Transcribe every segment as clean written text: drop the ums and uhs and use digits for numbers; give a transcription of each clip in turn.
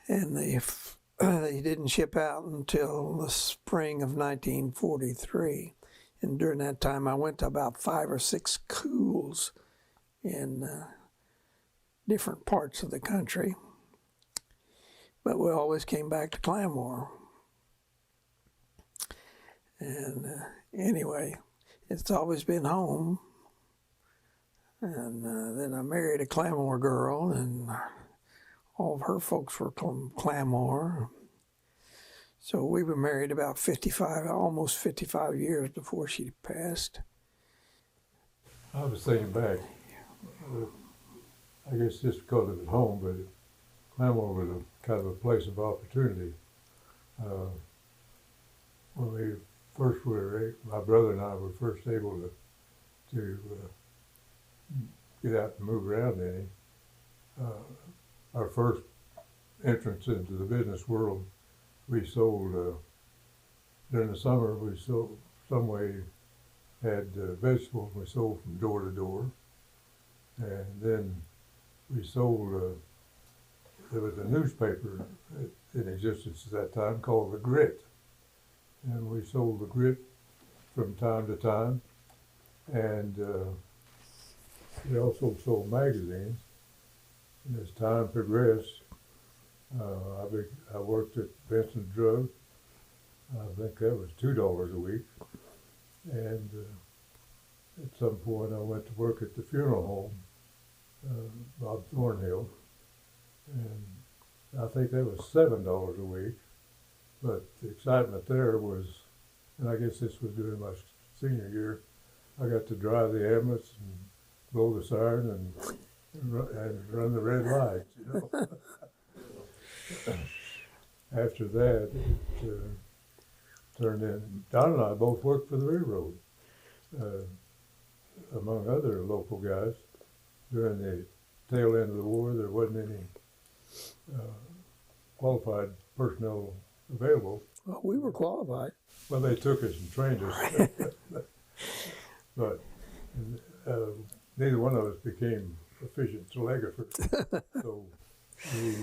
and they didn't ship out until the spring of 1943. And during that time, I went to about 5 or 6 schools in different parts of the country. But we always came back to Claremore. And anyway, it's always been home. And then I married a Claremore girl, and all of her folks were from Claremore. So we were married about almost 55 years before she passed. I was thinking back, I guess just because it was home, but Claremore was kind of a place of opportunity. When we first were, my brother and I were first able to get out and move around any. Our first entrance into the business world, we sold, during the summer, we sold, some way had vegetables we sold from door to door. And then we sold, there was a newspaper in existence at that time called The Grit. And we sold The Grit from time to time. And we also sold magazines. And as time progressed, I worked at Benson Drug. I think that was $2 a week. And at some point I went to work at the funeral home, Bob Thornhill. And I think that was $7 a week. But the excitement there was, and I guess this was during my senior year, I got to drive the ambulance and blow the siren and run the red lights, you know. After that, it turned in. Don and I both worked for the railroad, among other local guys. During the tail end of the war, there wasn't any qualified personnel available. Well, we were qualified. Well, they took us and trained us. But neither one of us became efficient telegraphers. So we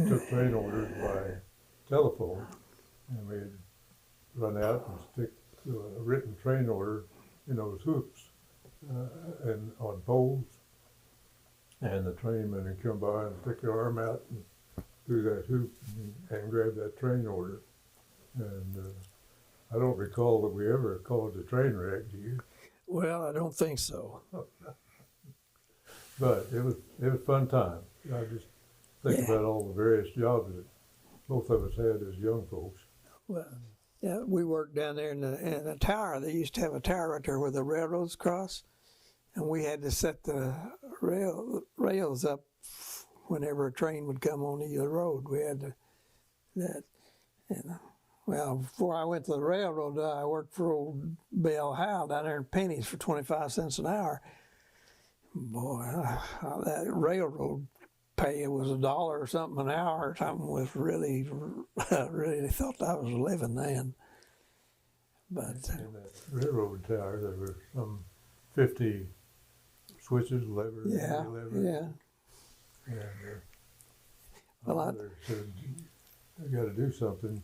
took train orders by telephone, and we'd run out and stick a written train order in those hoops and on poles. And the trainman would come by and stick their arm out and through that hoop and grab that train order. And I don't recall that we ever called the train wreck, do you? Well, I don't think so. But it was a fun time. I just think about all the various jobs that both of us had as young folks. Well, yeah, we worked down there in the tower. They used to have a tower right there where the railroads cross, and we had to set the rails up whenever a train would come on either road. We had to that. And well, before I went to the railroad, I worked for old Bell Howe down there in Pennies for 25 cents an hour. Boy, that railroad pay was $1 or something an hour or something was really thought I was living then. But in that railroad tower, there were some 50 switches, levers, levers. Yeah. And Well, I said, you got to do something.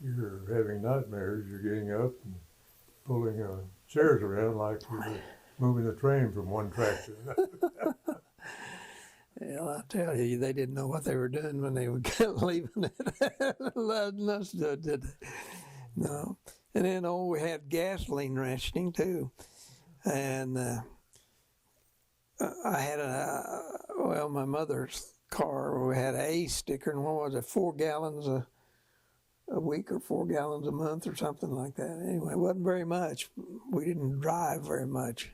You're having nightmares. You're getting up and pulling chairs around like you were moving the train from one track to another. Well, I tell you, they didn't know what they were doing when they were leaving it. Letting us do it, did they? No. And then, we had gasoline rationing too. And I had my mother's car, we had an A sticker, and what was it, 4 gallons a week or 4 gallons a month or something like that. Anyway, it wasn't very much. We didn't drive very much,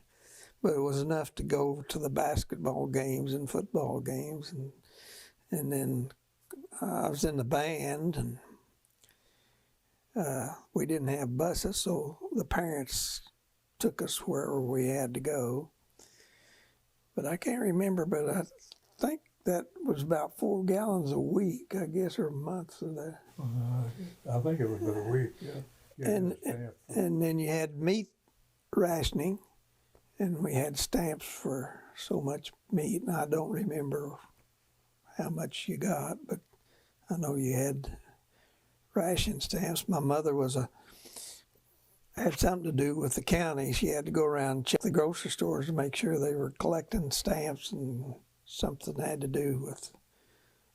but it was enough to go to the basketball games and football games. And then I was in the band, and we didn't have buses, so the parents took us wherever we had to go. But I can't remember, but I think that was about 4 gallons a week, I guess, or a month. So that. I think it was about a week, yeah. And then you had meat rationing, and we had stamps for so much meat. And I don't remember how much you got, but I know you had ration stamps. My mother had something to do with the county. She had to go around and check the grocery stores to make sure they were collecting stamps, and something had to do with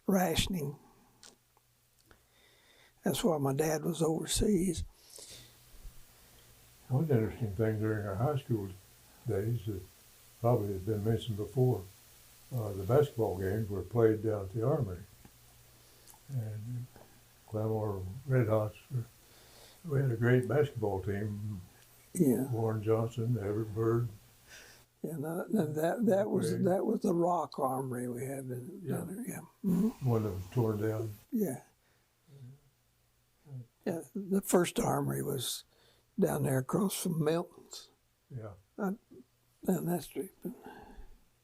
rationing. That's why my dad was overseas. One interesting thing during our high school days that probably has been mentioned before, the basketball games were played down at the Armory. And Claremore Red Hots, we had a great basketball team. Yeah. Warren Johnson, Everett Bird. Yeah, that was the rock armory we had down there. Yeah. Mm-hmm. One that was torn down. Yeah. Yeah. The first armory was down there across from Milton's. Yeah. Down that street. But